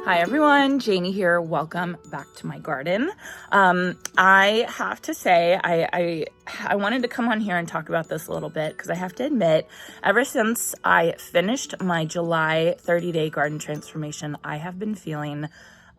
Hi everyone, Janie here. Welcome back to my garden. I have to say, I wanted to come on here and talk about this a little bit because I have to admit, ever since I finished my July 30-day garden transformation, I have been feeling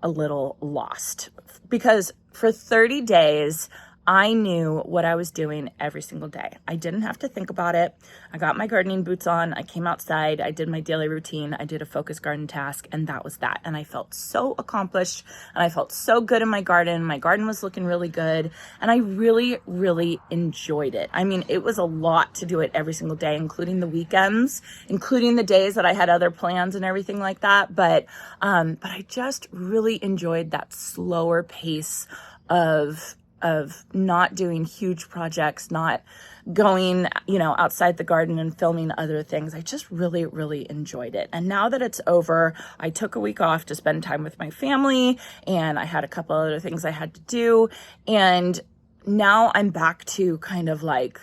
a little lost because for 30 days, I knew what I was doing every single day. I didn't have to think about it. I got my gardening boots on. I came outside. I did my daily routine. I did a focus garden task, and that was that. And I felt so accomplished, and I felt so good in my garden. My garden was looking really good, and I really, really enjoyed it. I mean, it was a lot to do it every single day, including the weekends, including the days that I had other plans and everything like that. But I just really enjoyed that slower pace of not doing huge projects, not going, outside the garden and filming other things. I just really, really enjoyed it. And now that it's over, I took a week off to spend time with my family, and I had a couple other things I had to do. And now I'm back to kind of like,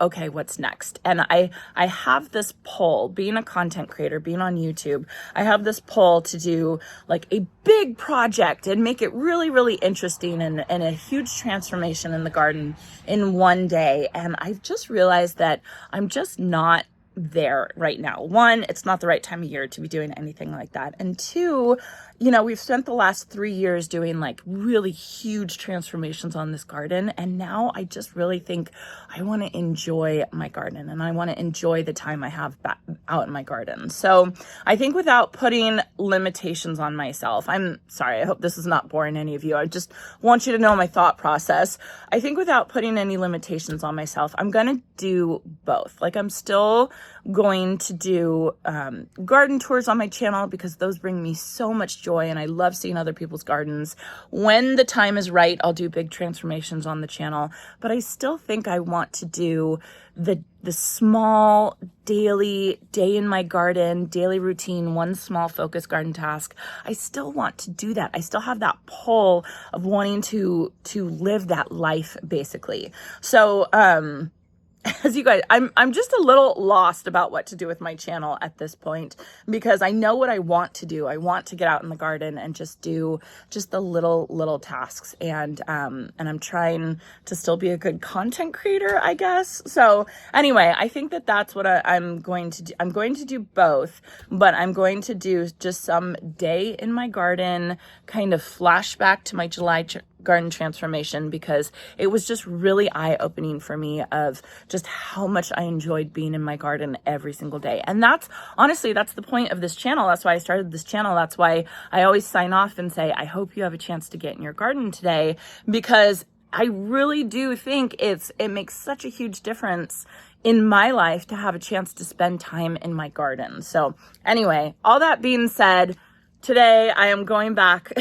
okay, what's next? And I have this pull, being a content creator, being on YouTube, I have this pull to do like a big project and make it really, really interesting and a huge transformation in the garden in one day. And I've just realized that I'm just not there right now. One, it's not the right time of year to be doing anything like that. And two, we've spent the last 3 years doing like really huge transformations on this garden. And now I just really think I want to enjoy my garden and I want to enjoy the time I have out in my garden. So I think without putting limitations on myself, I'm sorry, I hope this is not boring any of you. I just want you to know my thought process. I think without putting any limitations on myself, I'm going to do both. Like I'm still going to do garden tours on my channel because those bring me so much joy and I love seeing other people's gardens. When the time is right, I'll do big transformations on the channel, but I still think I want to do the small daily day in my garden, daily routine, one small focus garden task. I still want to do that. I still have that pull of wanting to live that life basically. So, as you guys, I'm just a little lost about what to do with my channel at this point because I know what I want to do. I want to get out in the garden and just do just the little tasks. And I'm trying to still be a good content creator, I guess. So anyway, I think that's what I'm going to do. I'm going to do both, but I'm going to do just some day in my garden, kind of flashback to my July garden transformation because it was just really eye-opening for me of just how much I enjoyed being in my garden every single day. And that's the point of this channel. That's why I started this channel. That's why I always sign off and say, I hope you have a chance to get in your garden today, because I really do think it makes such a huge difference in my life to have a chance to spend time in my garden. So anyway, all that being said, today I am going back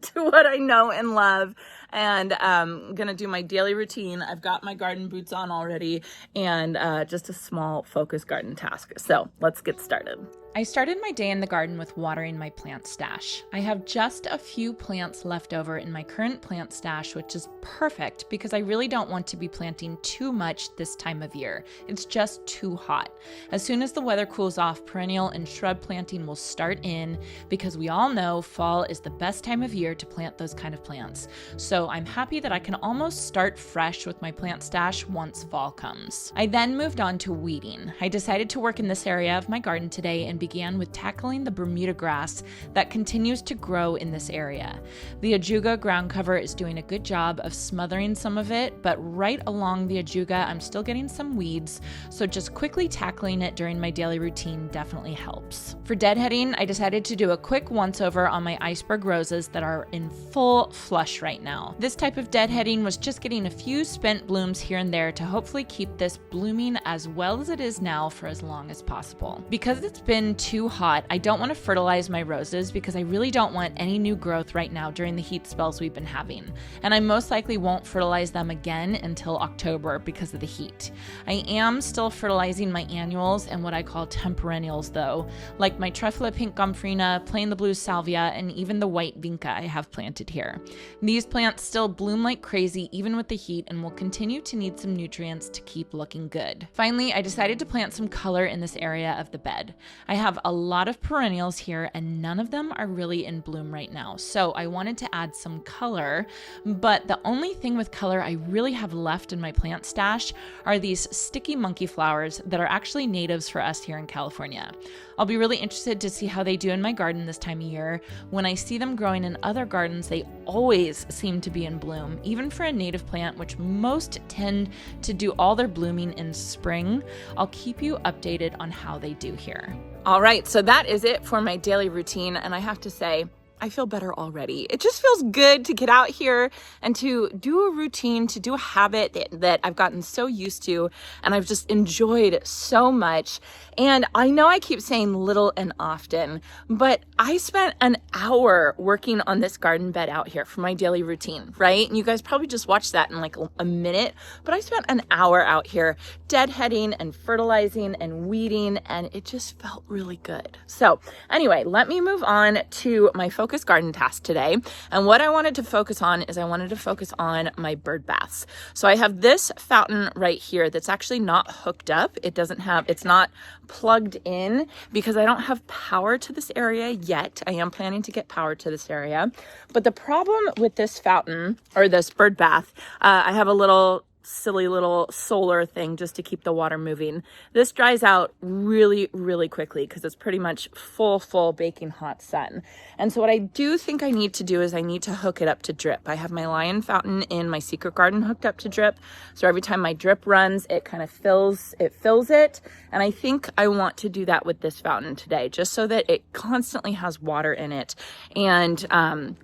to what I know and love, and I'm going to do my daily routine. I've got my garden boots on already, and just a small focus garden task. So let's get started. I started my day in the garden with watering my plant stash. I have just a few plants left over in my current plant stash, which is perfect because I really don't want to be planting too much this time of year. It's just too hot. As soon as the weather cools off, perennial and shrub planting will start in because we all know fall is the best time of year to plant those kind of plants. So I'm happy that I can almost start fresh with my plant stash once fall comes. I then moved on to weeding. I decided to work in this area of my garden today and began with tackling the Bermuda grass that continues to grow in this area. The ajuga ground cover is doing a good job of smothering some of it, but right along the ajuga, I'm still getting some weeds, so just quickly tackling it during my daily routine definitely helps. For deadheading, I decided to do a quick once-over on my iceberg roses that are in full flush right now. This type of deadheading was just getting a few spent blooms here and there to hopefully keep this blooming as well as it is now for as long as possible. Because it's been too hot, I don't want to fertilize my roses because I really don't want any new growth right now during the heat spells we've been having. And I most likely won't fertilize them again until October because of the heat. I am still fertilizing my annuals and what I call temperennials though, like my Truffula pink gomphrena, plain the blue salvia, and even the white vinca I have planted here. These plants still bloom like crazy even with the heat and will continue to need some nutrients to keep looking good. Finally, I decided to plant some color in this area of the bed. I have a lot of perennials here and none of them are really in bloom right now. So I wanted to add some color, but the only thing with color I really have left in my plant stash are these sticky monkey flowers that are actually natives for us here in California. I'll be really interested to see how they do in my garden this time of year. When I see them growing in other gardens, they always seem to be in bloom, even for a native plant, which most tend to do all their blooming in spring. I'll keep you updated on how they do here. All right, so that is it for my daily routine, and I have to say, I feel better already. It just feels good to get out here and to do a routine, to do a habit that I've gotten so used to and I've just enjoyed so much. And I know I keep saying little and often, but I spent an hour working on this garden bed out here for my daily routine, right? And you guys probably just watched that in like a minute, but I spent an hour out here deadheading and fertilizing and weeding, and it just felt really good. So anyway, let me move on to my focus garden task today. And what I wanted to focus on is I wanted to focus on my bird baths. So I have this fountain right here that's actually not hooked up. It's not plugged in because I don't have power to this area yet. I am planning to get power to this area. But the problem with this fountain or this bird bath, I have a silly little solar thing just to keep the water moving. This dries out really, really quickly because it's pretty much full baking hot sun. And so what I do think I need to do is I need to hook it up to drip. I have my lion fountain in my secret garden hooked up to drip. So every time my drip runs, it kind of fills it. And I think I want to do that with this fountain today, just so that it constantly has water in it and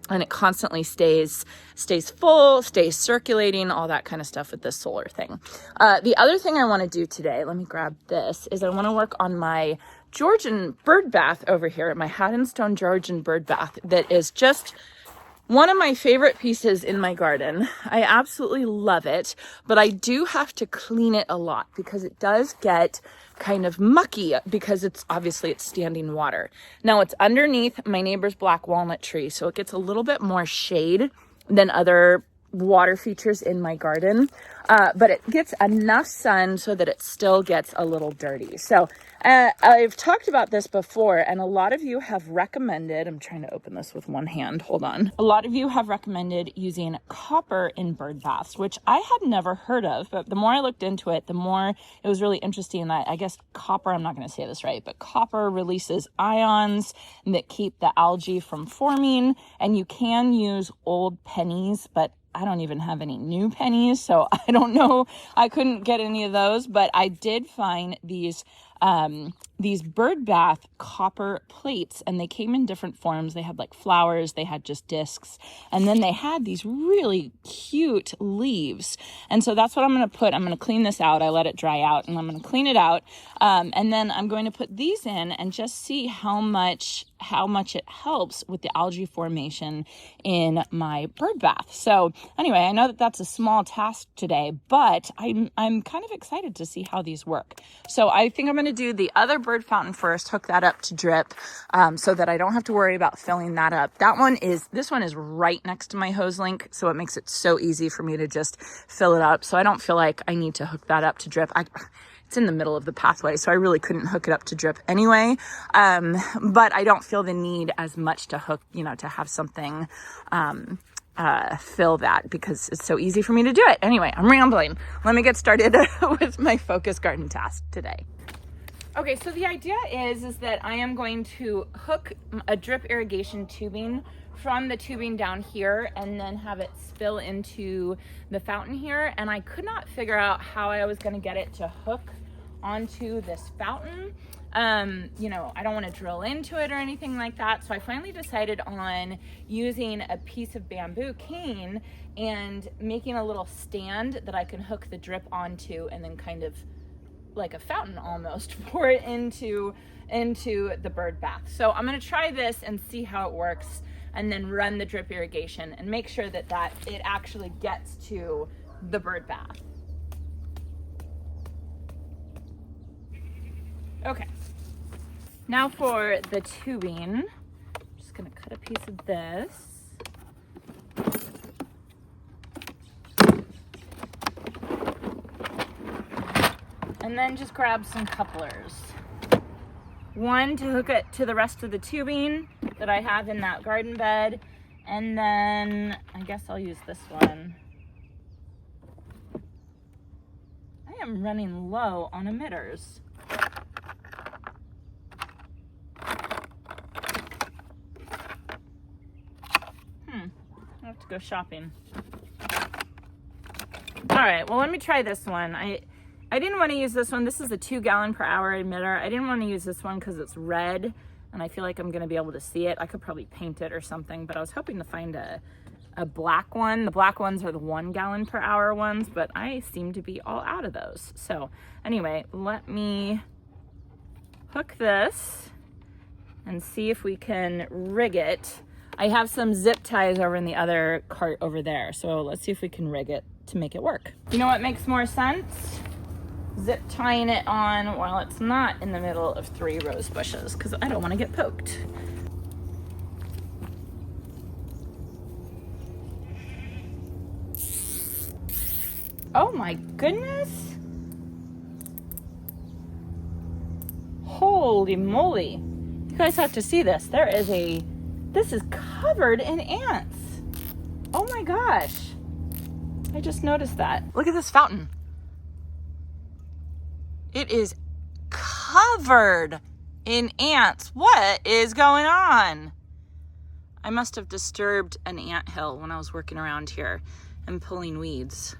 it constantly stays full, stays circulating, all that kind of stuff with this solar thing. The other thing I want to do today, let me grab this, is I want to work on my Georgian bird bath over here, my hat and stone Georgian bird bath that is just one of my favorite pieces in my garden. I absolutely love it, but I do have to clean it a lot because it does get kind of mucky because it's standing water. Now it's underneath my neighbor's black walnut tree, so it gets a little bit more shade than other water features in my garden, but it gets enough sun so that it still gets a little dirty. So I've talked about this before, and a lot of you have recommended, I'm trying to open this with one hand, hold on. A lot of you have recommended using copper in bird baths, which I had never heard of, but the more I looked into it, the more it was really interesting. I guess copper, I'm not going to say this right, but copper releases ions that keep the algae from forming, and you can use old pennies, but I don't even have any new pennies, so I don't know. I couldn't get any of those, but I did find these bird bath copper plates, and they came in different forms. They had like flowers, they had just discs, and then they had these really cute leaves. And so that's what I'm going to put. I'm going to clean this out. I let it dry out, and I'm going to clean it out. And then I'm going to put these in and just see how much it helps with the algae formation in my bird bath. So anyway, I know that that's a small task today, but I'm kind of excited to see how these work. So I think I'm going to do the other bird fountain first, hook that up to drip, so that I don't have to worry about filling that up. This one is right next to my hose link, so it makes it so easy for me to just fill it up. So I don't feel like I need to hook that up to drip. It's in the middle of the pathway, so I really couldn't hook it up to drip anyway. But I don't feel the need as much to hook, to have something fill that because it's so easy for me to do it. Anyway, I'm rambling. Let me get started with my focus garden task today. Okay, so the idea is that I am going to hook a drip irrigation tubing from the tubing down here and then have it spill into the fountain here. And I could not figure out how I was going to get it to hook onto this fountain. I don't want to drill into it or anything like that. So I finally decided on using a piece of bamboo cane and making a little stand that I can hook the drip onto and then kind of like a fountain almost pour it into the bird bath. So I'm going to try this and see how it works and then run the drip irrigation and make sure that it actually gets to the bird bath. Okay, now for the tubing, I'm just going to cut a piece of this. And then just grab some couplers. one to hook it to the rest of the tubing that I have in that garden bed. And then I guess I'll use this one. I am running low on emitters. I have to go shopping. All right, well, let me try this one. I didn't want to use this one. This is a 2 gallon per hour emitter. I didn't want to use this one because it's red and I feel like I'm going to be able to see it. I could probably paint it or something, but I was hoping to find a black one. The black ones are the 1 gallon per hour ones, but I seem to be all out of those. So anyway, let me hook this and see if we can rig it. I have some zip ties over in the other cart over there. So let's see if we can rig it to make it work. You know what makes more sense? Zip tying it on while it's not in the middle of 3 rose bushes, because I don't want to get poked. Oh my goodness. Holy moly. You guys have to see this. This is covered in ants. Oh my gosh. I just noticed that. Look at this fountain. It is covered in ants. What is going on? I must have disturbed an ant hill when I was working around here and pulling weeds.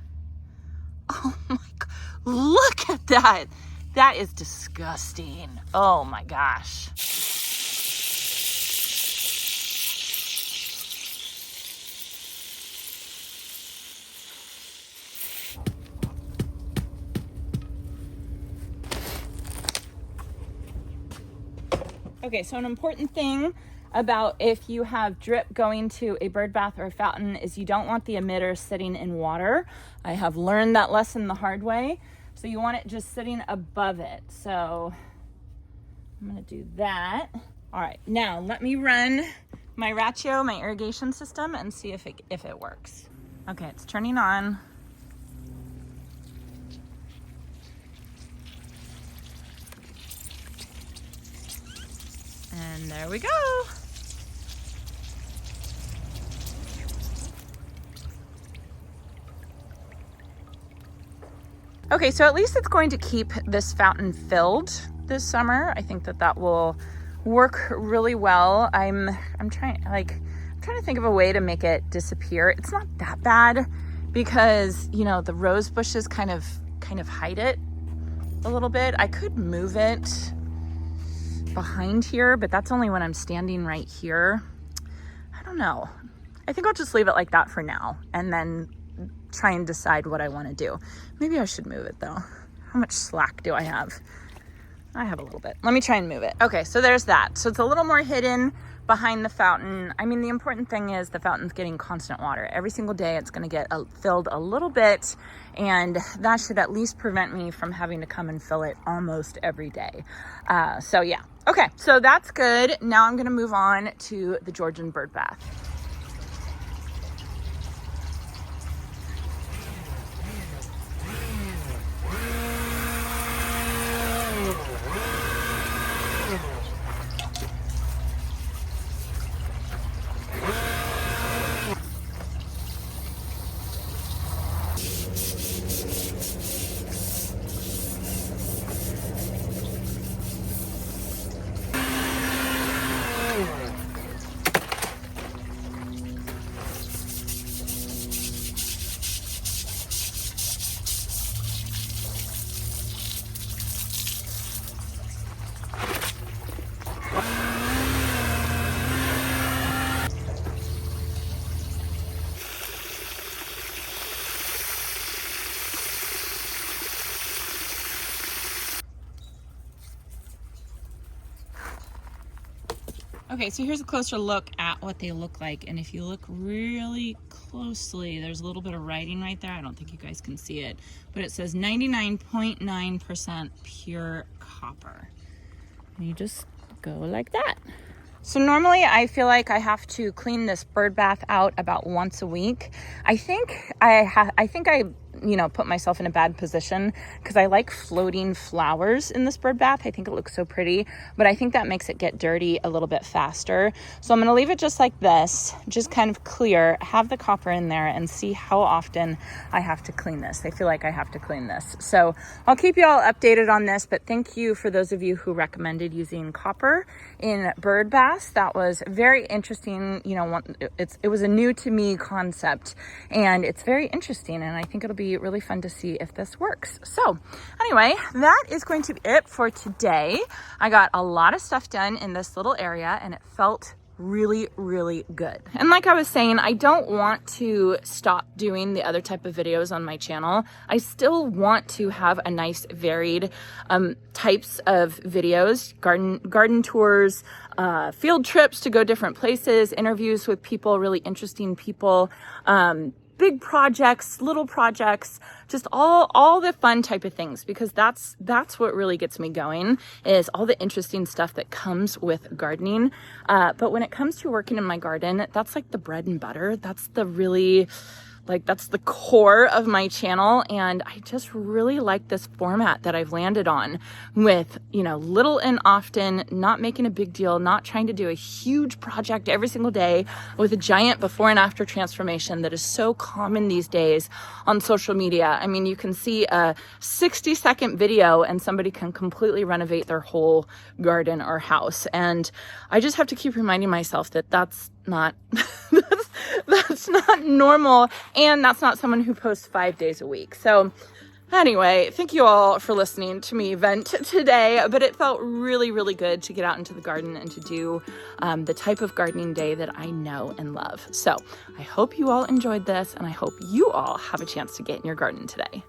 Oh my God. Look at that. That is disgusting. Oh my gosh. Okay, so an important thing about if you have drip going to a bird bath or a fountain is you don't want the emitter sitting in water. I have learned that lesson the hard way. So you want it just sitting above it. So I'm gonna do that. All right, now let me run my Ratio, my irrigation system, and see if it works. Okay, it's turning on. And there we go. Okay, so at least it's going to keep this fountain filled this summer. I think that will work really well. I'm trying to think of a way to make it disappear. It's not that bad because, you know, the rose bushes kind of hide it a little bit. I could move it behind here, but that's only when I'm standing right here. I don't know. I think I'll just leave it like that for now and then try and decide what I want to do. Maybe I should move it though. How much slack do I have? I have a little bit. Let me try and move it. Okay, so there's that. So it's a little more hidden behind the fountain. I mean, the important thing is the fountain's getting constant water. Every single day it's going to get filled a little bit, and that should at least prevent me from having to come and fill it almost every day. So yeah. Okay, so that's good. Now I'm going to move on to the Georgian bird bath. Okay, so here's a closer look at what they look like. And if you look really closely, there's a little bit of writing right there. I don't think you guys can see it, but it says 99.9% pure copper. And you just go like that. So normally I feel like I have to clean this bird bath out about once a week. I think I put myself in a bad position because I like floating flowers in this bird bath. I think it looks so pretty, but I think that makes it get dirty a little bit faster. So I'm going to leave it just like this, just kind of clear, have the copper in there, and see how often I have to clean this. I feel like I have to clean this. So I'll keep you all updated on this, but thank you for those of you who recommended using copper in bird baths. That was very interesting. It was a new to me concept, and it's very interesting, and I think it'll be really fun to see if this works. So anyway, that is going to be it for today. I got a lot of stuff done in this little area, and it felt really, really good. And like I was saying, I don't want to stop doing the other type of videos on my channel. I still want to have a nice varied types of videos, garden tours, field trips to go different places, interviews with people, really interesting people, big projects, little projects, just all the fun type of things, because that's what really gets me going, is all the interesting stuff that comes with gardening. But when it comes to working in my garden, that's like the bread and butter. That's the core of my channel. And I just really like this format that I've landed on with, little and often, not making a big deal, not trying to do a huge project every single day with a giant before and after transformation that is so common these days on social media. I mean, you can see a 60-second video and somebody can completely renovate their whole garden or house. And I just have to keep reminding myself that that's not that's not normal, and that's not someone who posts 5 days a week. So anyway, thank you all for listening to me vent today, but it felt really, really good to get out into the garden and to do the type of gardening day that I know and love. So I hope you all enjoyed this, and I hope you all have a chance to get in your garden today.